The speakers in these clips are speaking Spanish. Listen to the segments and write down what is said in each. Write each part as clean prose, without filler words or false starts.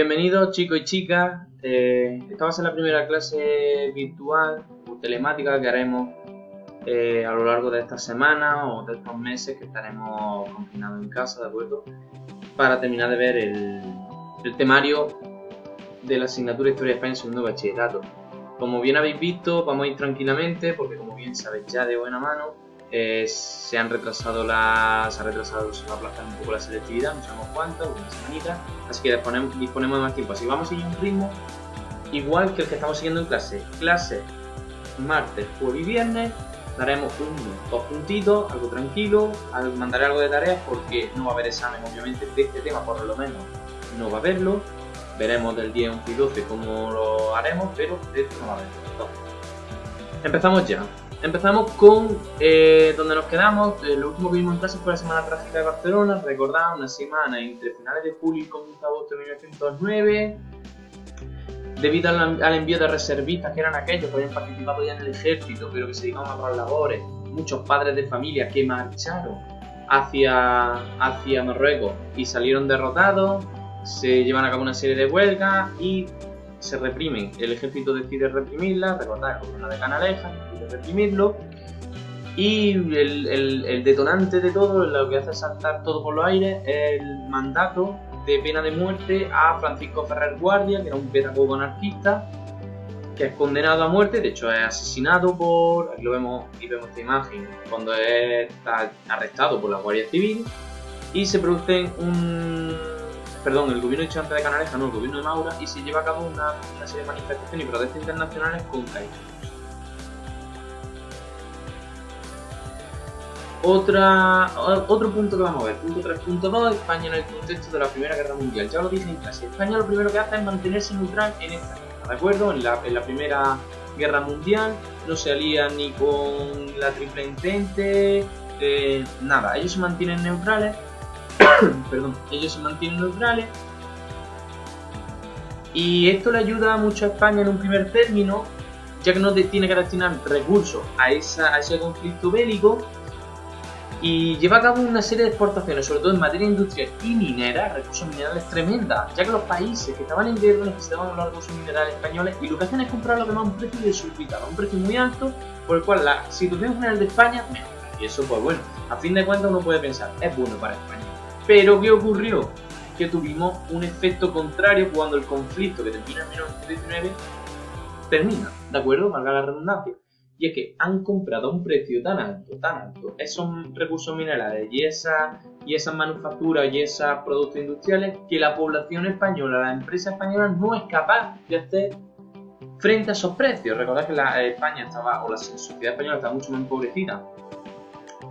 Bienvenidos chicos y chicas, esta va a ser la primera clase virtual o telemática que haremos a lo largo de esta semana o de estos meses que estaremos confinados en casa, ¿de acuerdo? Para terminar de ver el temario de la asignatura Historia de España en segundo bachillerato. Como bien habéis visto, vamos a ir tranquilamente porque, como bien sabéis ya de buena mano, se ha aplazado, se va a aplazar un poco la selectividad, no sabemos cuánto, una semanita, así que disponemos de más tiempo. Así que vamos a seguir un ritmo igual que el que estamos siguiendo en clase. Clase martes, jueves y viernes, daremos dos puntitos, algo tranquilo, mandaré algo de tareas porque no va a haber examen, obviamente, de este tema, por lo menos no va a haberlo. Veremos del día 11 y 12 cómo lo haremos, pero de esto no va a haber. Entonces, empezamos ya. Empezamos con donde nos quedamos. Lo último que vimos en clase fue la Semana Trágica de Barcelona. Recordad, una semana entre finales de julio y comienzo de agosto de 1909. Debido al envío de reservistas, que eran aquellos que habían participado ya en el ejército, pero que se dedicaban a otras labores, muchos padres de familia que marcharon hacia Marruecos y salieron derrotados, se llevan a cabo una serie de huelgas y se reprimen. El ejército decide reprimirla, recordad, el gobierno de Canalejas decide reprimirlo, y el detonante de todo, lo que hace saltar todo por los aires, es el mandato de pena de muerte a Francisco Ferrer Guardia, que era un pedagogo anarquista, que es condenado a muerte. De hecho es asesinado por, aquí lo vemos y vemos esta imagen, cuando está arrestado por la Guardia Civil, y se produce el gobierno antes de Canalejas, no, el gobierno de Maura, y se lleva a cabo una serie de manifestaciones y protestas internacionales con caitos. Otro punto que vamos a ver, punto 3.2, España en el contexto de la Primera Guerra Mundial. Ya lo dije en clase, España lo primero que hace es mantenerse neutral en esta guerra, ¿de acuerdo? En la Primera Guerra Mundial no se alían ni con la Triple Entente, nada, ellos se mantienen neutrales. Ellos se mantienen neutrales, y esto le ayuda mucho a España en un primer término, ya que no tiene que destinar recursos a ese conflicto bélico, y lleva a cabo una serie de exportaciones, sobre todo en materia industrial y minera, recursos minerales tremendas, ya que los países que estaban en guerra necesitaban los recursos minerales españoles, y lo que hacen es comprarlo a un precio desorbitado, un precio muy alto, por el cual la situación general de España mejora. Y eso, pues bueno, a fin de cuentas uno puede pensar, es bueno para España. Pero ¿qué ocurrió? Que tuvimos un efecto contrario cuando el conflicto, que termina en 1919, termina, ¿de acuerdo? Valga la redundancia. Y es que han comprado a un precio tan alto, esos recursos minerales y esas manufacturas y esos productos industriales, que la población española, la empresa española, no es capaz de hacer frente a esos precios. Recordad que la sociedad española estaba mucho más empobrecida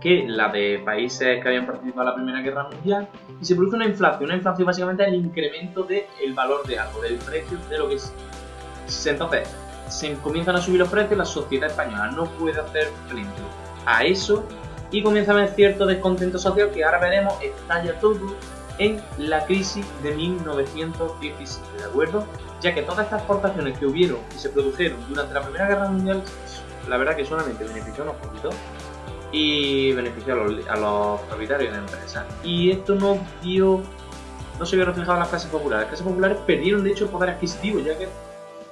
que la de países que habían participado en la Primera Guerra Mundial, y se produce una inflación. Una inflación básicamente es el incremento del valor de algo, del precio de lo que es. Entonces, se comienzan a subir los precios, la sociedad española no puede hacer frente a eso, y comienza a haber cierto descontento social que ahora veremos estalla todo en la crisis de 1917, ¿de acuerdo? Ya que todas estas exportaciones que hubieron y se produjeron durante la Primera Guerra Mundial, la verdad que solamente benefició a unos poquitos y benefició a los propietarios de empresas, y esto no se vio reflejado en las clases populares. Las clases populares perdieron de hecho el poder adquisitivo, ya que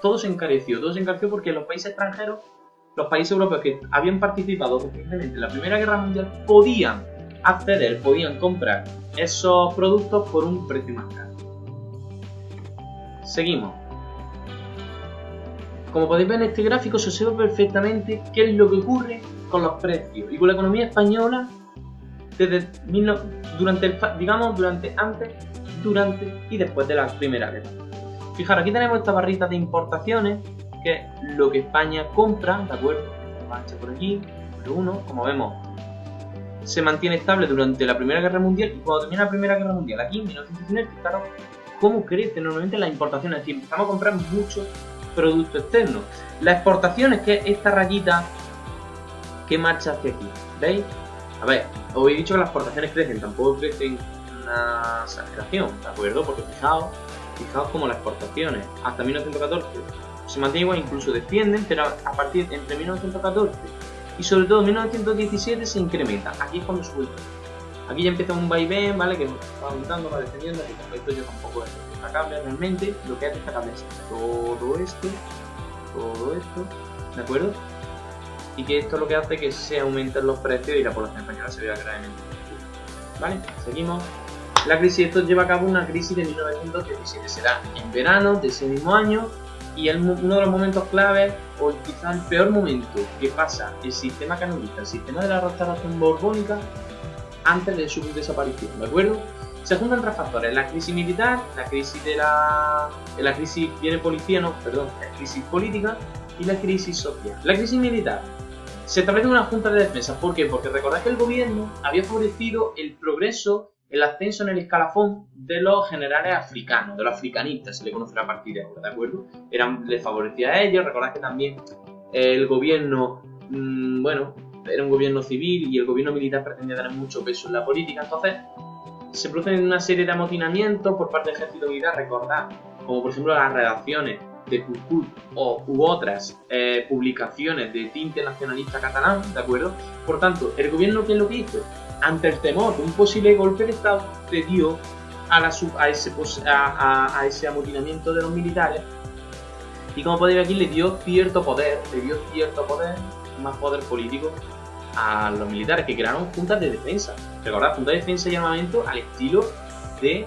todo se encareció porque los países extranjeros, los países europeos que habían participado recientemente en la Primera Guerra Mundial, podían comprar esos productos por un precio más caro. Seguimos. Como podéis ver en este gráfico, se observa perfectamente qué es lo que ocurre con los precios y con la economía española antes, durante y después de la Primera Guerra. Fijaros, aquí tenemos esta barrita de importaciones, que es lo que España compra, ¿de acuerdo? Mancha por aquí, número 1, como vemos, se mantiene estable durante la Primera Guerra Mundial, y cuando termina la Primera Guerra Mundial, aquí en 1919, fijaros cómo crece normalmente las importaciones, es decir, empezamos a comprar muchos productos externos. La exportación es que esta rayita que marcha hacia aquí, ¿veis? A ver, os he dicho que las exportaciones crecen, tampoco crecen una exageración, ¿de acuerdo? Porque fijaos como las exportaciones hasta 1914 se mantienen igual, incluso descienden, pero a partir entre 1914 y sobre todo 1917 se incrementa. Aquí es cuando sube. Aquí ya empieza un vaivén, ¿vale? Que va aumentando, va descendiendo, que esto yo tampoco es destacable realmente. Lo que es destacable es todo esto, ¿de acuerdo? Y que esto es lo que hace que se aumenten los precios y la población española se vea gravemente. ¿Vale? Seguimos. La crisis, esto lleva a cabo una crisis de 1917, será en verano de ese mismo año y es uno de los momentos claves, o quizá el peor momento que pasa el sistema canonista, el sistema de la restauración borbónica, antes de su desaparición, ¿de acuerdo? Se juntan tres factores: la crisis militar, la crisis de la crisis la crisis política y la crisis social. La crisis militar. Se establece una junta de defensa. ¿Por qué? Porque recordad que el gobierno había favorecido el progreso, el ascenso en el escalafón de los generales africanos, de los africanistas, se le conocerá a partir de ahora, ¿de acuerdo? Les favorecía a ellos. Recordad que también el gobierno, era un gobierno civil y el gobierno militar pretendía tener mucho peso en la política. Entonces, se producen una serie de amotinamientos por parte del ejército militar, recordad, como por ejemplo las redacciones de Curcult u otras publicaciones de tinte nacionalista catalán, ¿de acuerdo? Por tanto, el gobierno, ¿qué es lo que hizo? Ante el temor de un posible golpe de Estado, cedió a ese amotinamiento de los militares y, como podéis ver aquí, le dio cierto poder, más poder político a los militares, que crearon juntas de defensa. Recordad, juntas de defensa y armamento al estilo de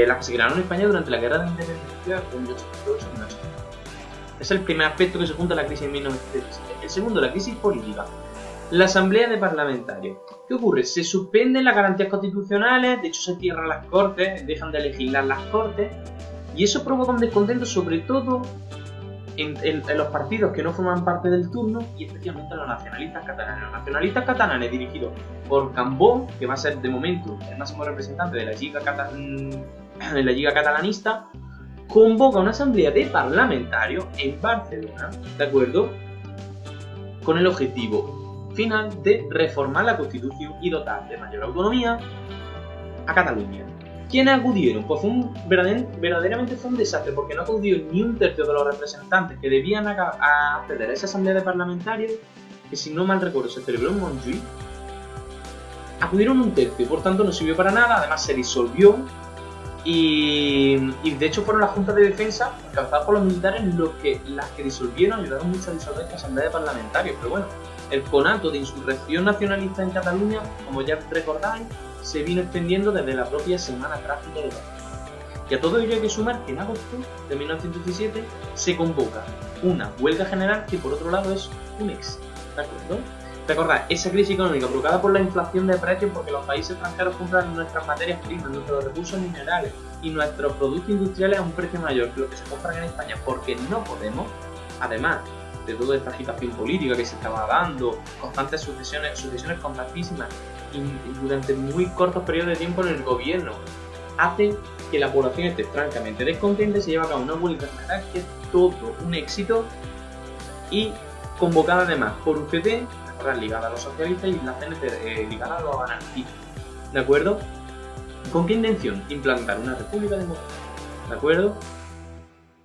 las que se crearon en España durante la Guerra de la Independencia de 1808. Es el primer aspecto que se junta a la crisis de 1917. El segundo, la crisis política. La asamblea de parlamentarios. ¿Qué ocurre? Se suspenden las garantías constitucionales, de hecho se cierran las cortes, dejan de legislar las cortes, y eso provoca un descontento sobre todo en los partidos que no forman parte del turno, y especialmente los nacionalistas catalanes. Los nacionalistas catalanes, dirigidos por Cambó, que va a ser de momento el máximo representante de la Lliga catalanista, convoca una asamblea de parlamentarios en Barcelona, ¿de acuerdo? Con el objetivo final de reformar la Constitución y dotar de mayor autonomía a Cataluña. ¿Quiénes acudieron? Pues verdaderamente fue un desastre, porque no acudió ni un tercio de los representantes que debían acceder a esa asamblea de parlamentarios, que si no mal recuerdo se celebró en Montjuïc. Acudieron un tercio, por tanto no sirvió para nada, además se disolvió y de hecho fueron las juntas de defensa encabezadas por los militares las que disolvieron, ayudaron mucho a disolver esta asamblea de parlamentarios. Pero bueno, el conato de insurrección nacionalista en Cataluña, como ya recordáis, se vino extendiendo desde la propia Semana Trágica de Barcelona. Y a todo ello hay que sumar que en agosto de 1917 se convoca una huelga general que, por otro lado, es un éxito, ¿de acuerdo? Recordad, esa crisis económica provocada por la inflación de precios, porque los países extranjeros compran nuestras materias primas, nuestros recursos minerales y nuestros productos industriales a un precio mayor que lo que se compran en España, porque no podemos, además de toda esta agitación política que se estaba dando, constantes sucesiones constantísimas y durante muy cortos periodos de tiempo en el gobierno, hace que la población esté francamente descontenta y se lleva a cabo una huelga general que es todo un éxito, y convocada además por UCD, ligada a los socialistas, y la CNT ligada a los anarquistas, ¿de acuerdo? ¿Con qué intención? Implantar una república democrática, ¿de acuerdo?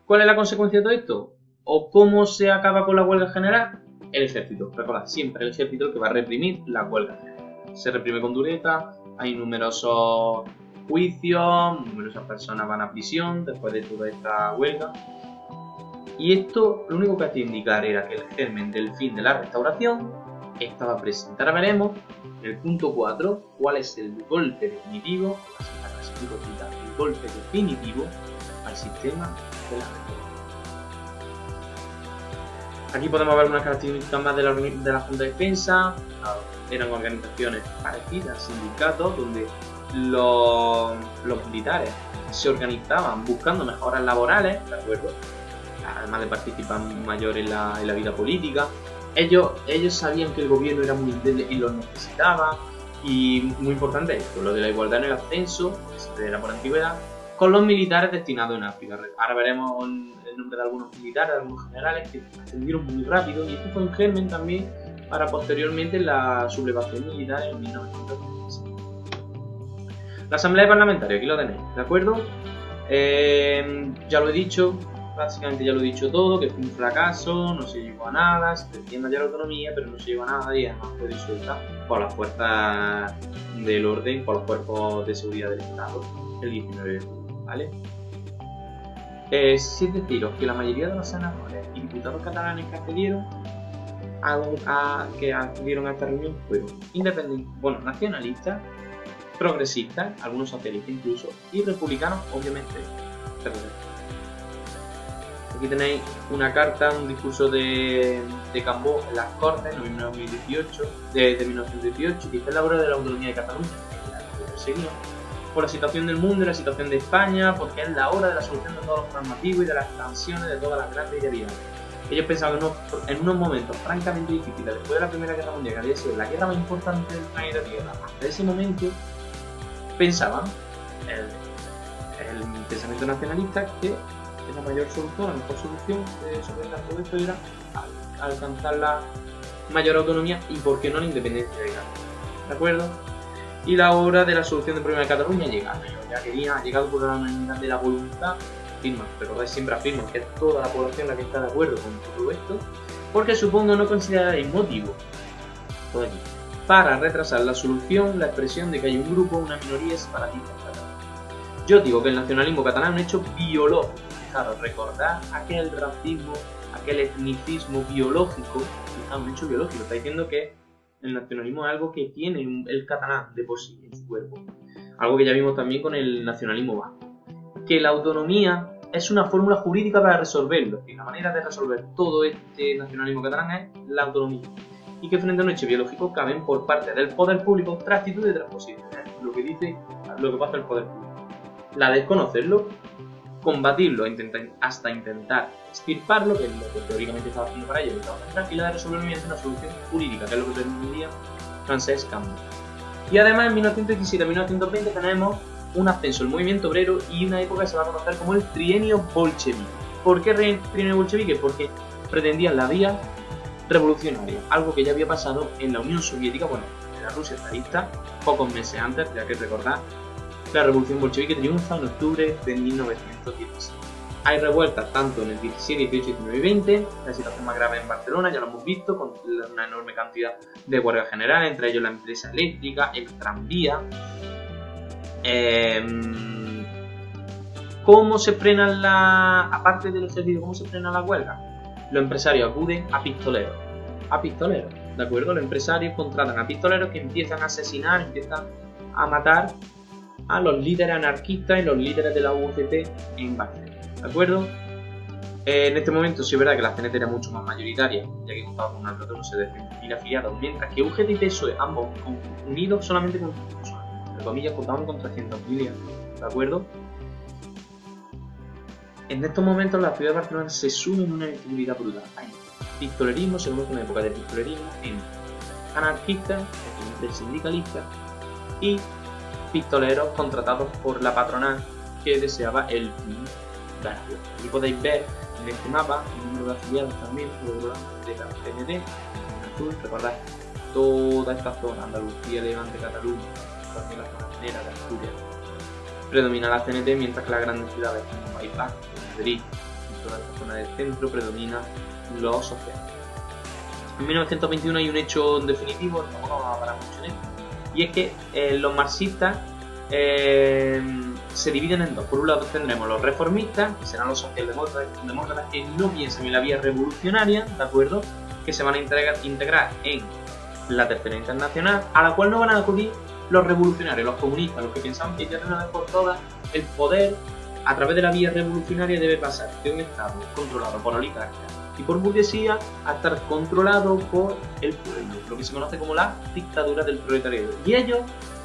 ¿Cuál es la consecuencia de todo esto? ¿O cómo se acaba con la huelga general? El ejército. Recordad, siempre el ejército el que va a reprimir la huelga general. Se reprime con dureza, hay numerosos juicios, numerosas personas van a prisión después de toda esta huelga. Y esto lo único que hacía indicar era que el germen del fin de la restauración estaba presente. Ahora veremos en el punto 4 cuál es el golpe definitivo, el golpe definitivo al sistema de la República. Aquí podemos ver unas características más de la Junta de Defensa. Eran organizaciones parecidas, sindicatos, donde los militares se organizaban buscando mejoras laborales, ¿de acuerdo? Además de participar mayor en la vida política. Ellos sabían que el gobierno era muy débil y los necesitaba, y muy importante esto, lo de la igualdad en el ascenso, que se era por antigüedad, con los militares destinados en África. Ahora veremos el nombre de algunos militares, de algunos generales que ascendieron muy rápido, y esto fue un germen también para posteriormente la sublevación militar en 1936. La asamblea parlamentaria, aquí lo tenéis, ¿de acuerdo? Ya lo he dicho, básicamente ya lo he dicho todo, que fue un fracaso, no se llegó a nada, se pretendía ya la autonomía, pero no se llegó a nada y además fue disuelta por las fuerzas del orden, por los cuerpos de seguridad del Estado, el 19 de julio, ¿vale? Sí deciros que la mayoría de los senadores y diputados catalanes que accedieron a esta reunión fueron independientes, bueno, nacionalistas, progresistas, algunos socialistas incluso, y republicanos, obviamente, terroristas. Aquí tenéis una carta, un discurso de Cambó en las Cortes en 1918, de 1918, que dice la hora de la autonomía de Cataluña, que era lo que perseguían, por la situación del mundo y la situación de España, porque es la hora de la solución de todos los normativos y de las expansiones de todas las grandes ideologías. Ellos pensaban que en unos momentos francamente difíciles, después de la Primera Guerra Mundial, que había sido la guerra más importante del planeta Tierra, hasta ese momento, pensaban el pensamiento nacionalista que la mayor solución, la mejor solución de solventar todo esto era alcanzar la mayor autonomía y, por qué no, la independencia de Cataluña. ¿De acuerdo? Y la hora de la solución del problema de Cataluña llega. Ya quería, ha llegado por la unanimidad de la voluntad. Afirman, recordáis, siempre afirman que es toda la población la que está de acuerdo con todo esto, porque supongo no consideraréis motivo todo aquí para retrasar la solución, la expresión de que hay un grupo, una minoría separatista catalana. Yo digo que el nacionalismo catalán es un hecho biológico. Fijaros, recordad aquel racismo, aquel etnicismo biológico. Fijaros, un hecho biológico. Está diciendo que el nacionalismo es algo que tiene el catalán de por sí en su cuerpo. Algo que ya vimos también con el nacionalismo vasco. Que la autonomía es una fórmula jurídica para resolverlo. Y la manera de resolver todo este nacionalismo catalán es la autonomía. Y que frente a un hecho biológico caben por parte del poder público tres actitudes y tres posiciones. Lo que dice, lo que pasa el poder público. La de desconocerlo, combatirlo hasta intentar extirparlo, que es lo que teóricamente estaba haciendo para ello, y la de resolverlo mediante una solución jurídica, que es lo que pretendía Francesc Cambó. Y además en 1917-1920 tenemos un ascenso del movimiento obrero y una época que se va a conocer como el trienio bolchevique. ¿Por qué trienio bolchevique? Porque pretendían la vía revolucionaria, algo que ya había pasado en la Unión Soviética, bueno, en la Rusia zarista, pocos meses antes, ya que recordar, la revolución bolchevique triunfa en octubre de 1916. Hay revueltas tanto en el 17, 18, 19 y 20, la situación más grave en Barcelona, ya lo hemos visto, con una enorme cantidad de huelga general, entre ellos la empresa eléctrica, el tranvía. ¿Cómo se frenan aparte de los servicios, cómo se frena la huelga? Los empresarios acuden a pistoleros, ¿de acuerdo? Los empresarios contratan a pistoleros que empiezan a asesinar, empiezan a matar a los líderes anarquistas y los líderes de la UGT en Barcelona, ¿de acuerdo? En este momento sí es verdad que la CNT era mucho más mayoritaria, ya que contaba con un alrededor de 10.000 afiliados, mientras que UGT y PSOE, ambos unidos solamente con, entre comillas, contaban con 300.000, ¿de acuerdo? En estos momentos la ciudad de Barcelona se suma en una inestabilidad brutal. Hay pistolerismo, se conoce una época de pistolerismo entre anarquistas, entre sindicalistas y pistoleros contratados por la patronal que deseaba el fin de la ciudad. Aquí podéis ver en este mapa el número de afiliados también de la CNT, en azul, recordad toda esta zona, Andalucía, Levante, Cataluña, también la zona minera de Asturias. Predomina la CNT, mientras que las grandes ciudades como País Vasco, Madrid y toda esta zona del centro predomina los socialistas. En 1921 hay un hecho definitivo, tampoco vamos a parar mucho en esto, y es que los marxistas se dividen en dos. Por un lado tendremos los reformistas, que serán los socialdemócratas que no piensan en la vía revolucionaria, ¿de acuerdo? Que se van a integrar en la Tercera Internacional, a la cual no van a acudir los revolucionarios, los comunistas, los que pensaban que ya de una vez por todas el poder a través de la vía revolucionaria debe pasar de un Estado controlado por oligarcas y por burguesía a estar controlado por el pueblo, lo que se conoce como la dictadura del proletariado. Y ellos,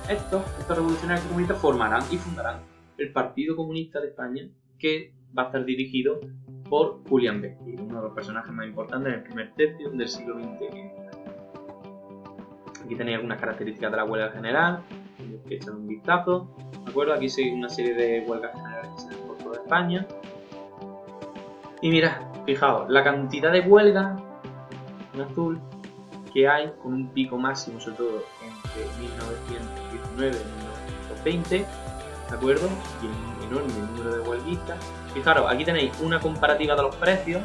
estos revolucionarios comunistas, formarán y fundarán el Partido Comunista de España, que va a estar dirigido por Julián Besti, uno de los personajes más importantes en el primer tercio del siglo XX. Aquí tenéis algunas características de la huelga general, que echan un vistazo, ¿de acuerdo? Aquí sigue una serie de huelgas generales que se dan por toda España. Y mirad, fijaos, la cantidad de huelgas en azul que hay, con un pico máximo, sobre todo entre 1919 y 1920, ¿de ¿de acuerdo? Tiene un enorme número de huelguistas. Fijaros, aquí tenéis una comparativa de los precios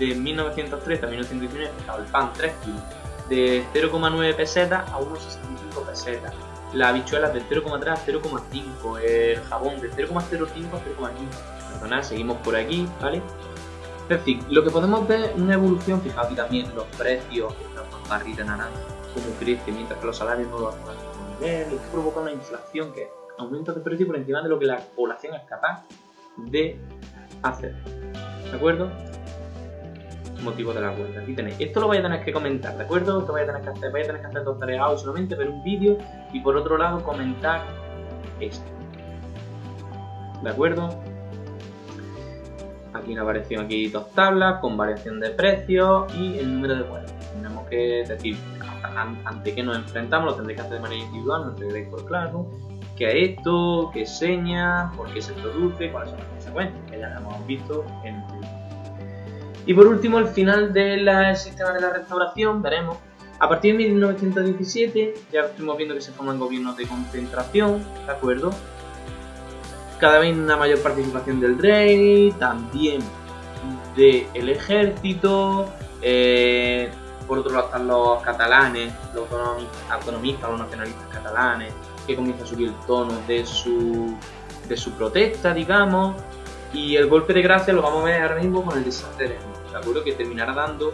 de 1913 a 1919, fijaos, el pan 3 kilos de 0,9 pesetas a 1,65 pesetas, las habichuelas de 0,3 a 0,5, el jabón de 0,05 a 0,15. Perdonad, seguimos por aquí, ¿vale? Es decir, lo que podemos ver es una evolución, fijaos aquí también los precios, la barrita naranja, cómo crece, mientras que los salarios no lo hacen al mismo nivel, y esto provoca una inflación que aumenta de precio por encima de lo que la población es capaz de hacer, ¿de acuerdo? Motivo de la huelga. Aquí tenéis. Esto lo vais a tener que comentar, ¿de acuerdo? Esto vais a tener que hacer dos tareas hoy, solamente ver un vídeo y por otro lado comentar esto. ¿De acuerdo? Aquí una variación, aquí dos tablas con variación de precios y el número de huelgas. Tenemos que decir ante qué nos enfrentamos, lo tendréis que hacer de manera individual, no tendréis por claro qué es esto, qué señas, por qué se produce, cuáles son las consecuencias, que ya lo hemos visto en el vídeo. Y por último, el final del sistema de la restauración, veremos. A partir de 1917, ya estuvimos viendo que se forman gobiernos de concentración, ¿de acuerdo? Cada vez una mayor participación del rey, también del ejército. Por otro lado están los catalanes, los autonomistas, los nacionalistas catalanes, que comienza a subir el tono de su protesta, digamos. Y el golpe de gracia lo vamos a ver ahora mismo con el desastre de acuerdo, que terminará dando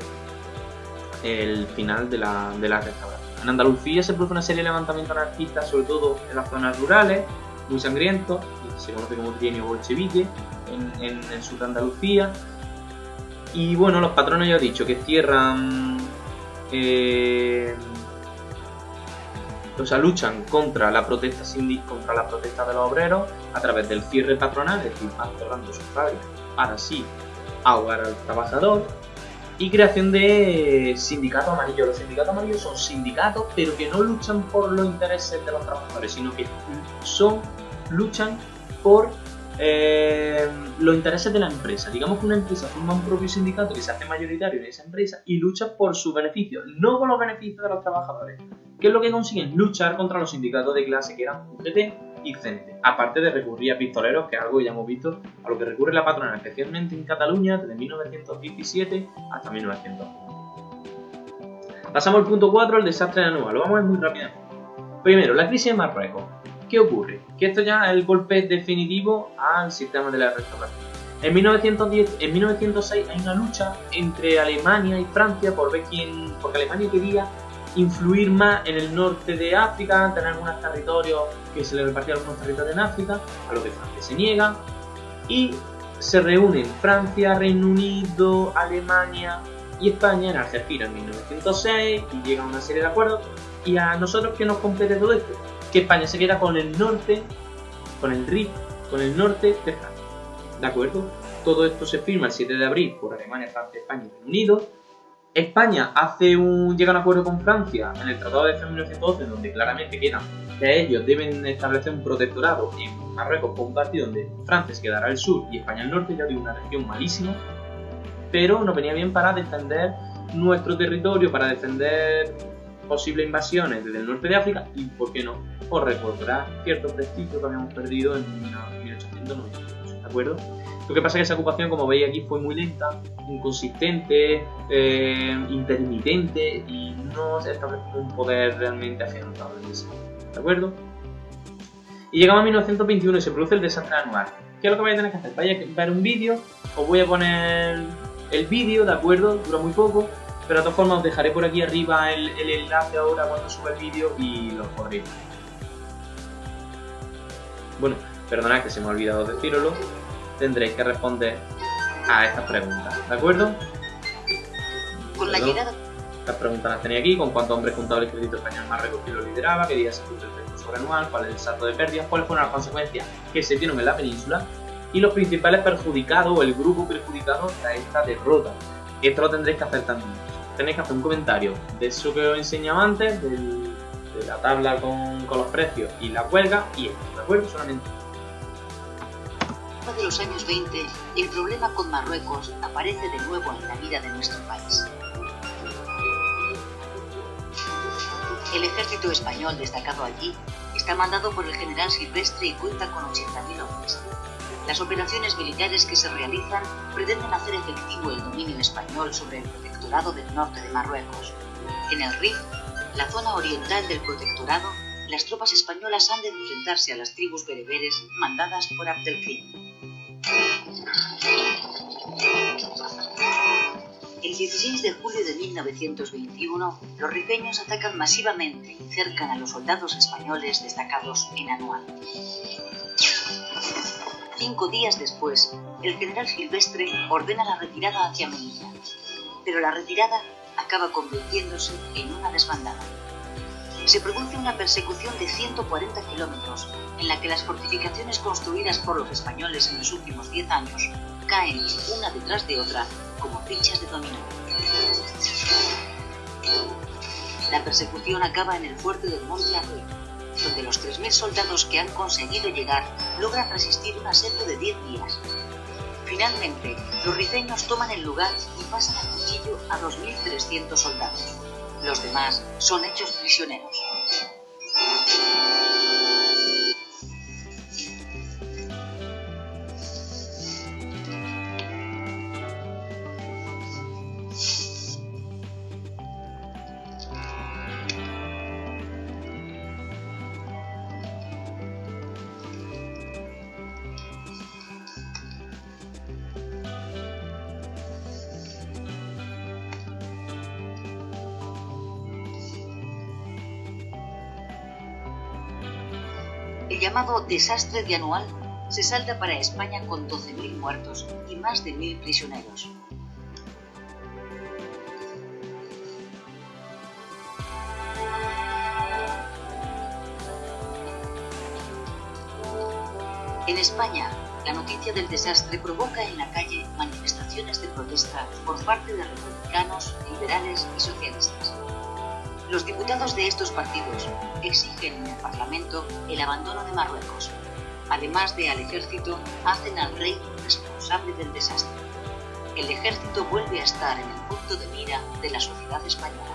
el final de la restauración. En Andalucía se produce una serie de levantamientos anarquistas, sobre todo en las zonas rurales, muy sangrientos, y se conoce como trienio bolchevique en el sur de Andalucía. Y bueno, los patrones ya he dicho que cierran, o sea, luchan contra la protesta contra la protesta de los obreros a través del cierre patronal, es decir, van cerrando sus fábricas para así ahogar al trabajador, y creación de sindicatos amarillos. Los sindicatos amarillos son sindicatos, pero que no luchan por los intereses de los trabajadores, sino que luchan por los intereses de la empresa. Digamos que una empresa forma un propio sindicato que se hace mayoritario en esa empresa y lucha por sus beneficios, no por los beneficios de los trabajadores. ¿Qué es lo que consiguen? Luchar contra los sindicatos de clase que eran UGT y CENTE, aparte de recurrir a pistoleros, que es algo que ya hemos visto, a lo que recurre la patronal, especialmente en Cataluña, desde 1917 hasta 1920. Pasamos al punto 4, el desastre anual. Lo vamos a ver muy rápidamente. Primero, la crisis de Marruecos. ¿Qué ocurre? Que esto ya es el golpe definitivo al sistema de la restauración. En 1906 hay una lucha entre Alemania y Francia por ver quién, porque Alemania quería influir más en el norte de África, tener algunos territorios, que se le repartían algunos territorios en África, a lo que Francia se niega, y se reúnen Francia, Reino Unido, Alemania y España en Algeciras en 1906 y llegan a una serie de acuerdos. ¿Y a nosotros qué nos compete todo esto? Que España se queda con el norte, con el RIF, con el norte de Francia, ¿de acuerdo? Todo esto se firma el 7 de abril por Alemania, Francia, España y Reino Unido. España llega a un acuerdo con Francia en el Tratado de Fez 1912, donde claramente queda que ellos deben establecer un protectorado en Marruecos compartido, donde Francia se quedará al sur y España al norte, ya digo, una región malísima, pero nos venía bien para defender nuestro territorio, para defender posibles invasiones desde el norte de África y, ¿por qué no?, por recuperar cierto prestigio que habíamos perdido en 1892, ¿de acuerdo? Lo que pasa es que esa ocupación, como veis aquí, fue muy lenta, inconsistente, intermitente y no se estableció un poder realmente afianzado en eso, ¿de acuerdo? Y llegamos a 1921 y se produce el desastre anual. ¿Qué es lo que vais a tener que hacer? Vais a ver un vídeo, os voy a poner el vídeo, ¿de acuerdo? Dura muy poco, pero de todas formas os dejaré por aquí arriba el enlace ahora cuando suba el vídeo y lo podréis ver. Bueno, perdonad que se me ha olvidado deciroslo. Tendréis que responder a estas preguntas, ¿de acuerdo? Con la llegada. Estas preguntas las tenéis aquí: con cuántos hombres contaba el ejército español Marruecos que lo lideraba, qué día se produjo el efecto sobreanual, cuál es el saldo de pérdidas, cuáles fueron las consecuencias que se dieron en la península y los principales perjudicados o el grupo perjudicado de esta derrota. Esto lo tendréis que hacer también. Tenéis que hacer un comentario de eso que os he enseñado antes, de la tabla con los precios y la huelga, y esto, ¿de acuerdo? Solamente. De los años 20, el problema con Marruecos aparece de nuevo en la vida de nuestro país. El ejército español destacado allí Está mandado por el general Silvestre y cuenta con 80.000 hombres. Las operaciones militares que se realizan pretenden hacer efectivo el dominio español sobre el protectorado del norte de Marruecos. En el Rif, la zona oriental del protectorado, las tropas españolas han de enfrentarse a las tribus bereberes mandadas por Abdelkrim. El 16 de julio de 1921, los rifeños atacan masivamente y cercan a los soldados españoles destacados en Anual. 5 días después, el general Silvestre ordena la retirada hacia Melilla, pero la retirada acaba convirtiéndose en una desbandada. Se produce una persecución de 140 kilómetros, en la que las fortificaciones construidas por los españoles en los últimos 10 años caen una detrás de otra como fichas de dominó. La persecución acaba en el fuerte del Monte Arroyo, donde los 3.000 soldados que han conseguido llegar logran resistir un asedio de 10 días. Finalmente, los rifeños toman el lugar y pasan a cuchillo a 2.300 soldados. Los demás son hechos prisioneros. El llamado desastre de Anual se salda para España con 12.000 muertos y más de 1.000 prisioneros. En España, la noticia del desastre provoca en la calle manifestaciones de protesta por parte de republicanos, liberales y socialistas. Los diputados de estos partidos exigen en el Parlamento el abandono de Marruecos. Además de al ejército, hacen al rey responsable del desastre. El ejército vuelve a estar en el punto de mira de la sociedad española.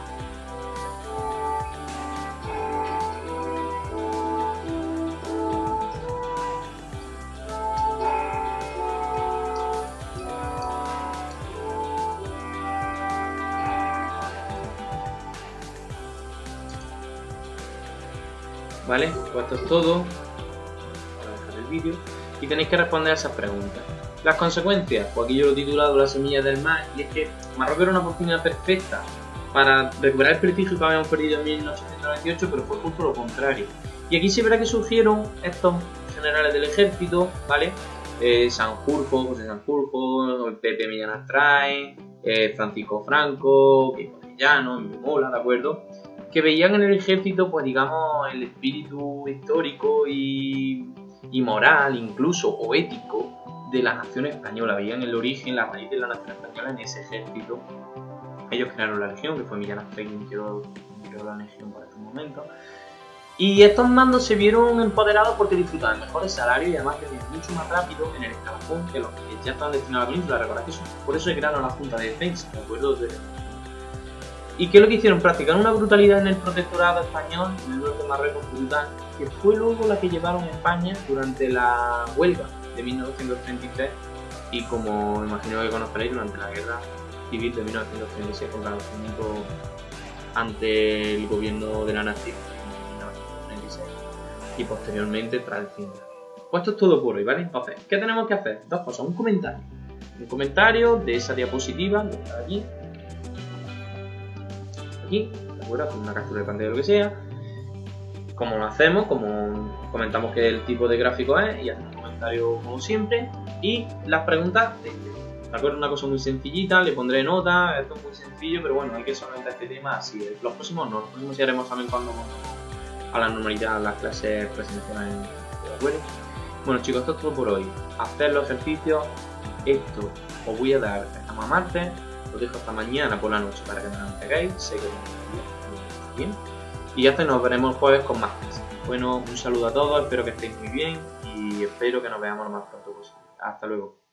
¿Vale? Pues esto es todo. Voy a dejar el vídeo y tenéis que responder a esas preguntas. Las consecuencias, pues aquí yo lo he titulado La semilla del mal, y es que Marruecos era una oportunidad perfecta para recuperar el prestigio que habíamos perdido en 1898, pero fue justo lo contrario. Y aquí se verá que surgieron estos generales del ejército, ¿vale? Sanjurjo, José Sanjurjo, Pepe Millán Astray, Francisco Franco, Pico Arellano, Mola, ¿de acuerdo? Que veían en el ejército, pues digamos, el espíritu histórico y moral, incluso, o ético, de la nación española. Veían el origen, la raíz de la nación española en ese ejército. Ellos crearon la legión, que fue Millán Astray quien creó la legión para este momento. Y estos mandos se vieron empoderados porque disfrutaban mejores salarios y además tenían mucho más rápido en el escalafón que los que ya estaban destinados a la península. Recordad que por eso crearon la Junta de Defensa, ¿de acuerdo? ¿Y qué es lo que hicieron? Practicaron una brutalidad en el protectorado español, en el norte de Marruecos, brutal, que fue luego la que llevaron a España durante la huelga de 1933 y, como imagino que conoceréis, durante la guerra civil de 1936 contra los únicos ante el gobierno de la nación en 1936 y posteriormente tras el fin. Pues esto es todo por hoy, ¿vale? Entonces, ¿qué tenemos que hacer? Dos cosas, un comentario de esa diapositiva que está aquí, ¿de acuerdo? Con una captura de pantalla o lo que sea, como lo hacemos, como comentamos que el tipo de gráfico es, y hacemos un comentario como siempre, y las preguntas ¿de acuerdo? Una cosa muy sencillita, le pondré nota, esto es muy sencillo, pero bueno, hay que solventar este tema así. Los próximos no, los próximos ya haremos también cuando a la normalidad las clases presenciales, ¿de acuerdo? Bueno chicos, esto es todo por hoy. Hacer los ejercicios, esto os voy a dar hasta martes. Os dejo hasta mañana por la noche para que me lo entreguéis. Sé que lo bien. Y ya nos veremos el jueves con más clases. Bueno, un saludo a todos, espero que estéis muy bien y espero que nos veamos lo más pronto posible. Hasta luego.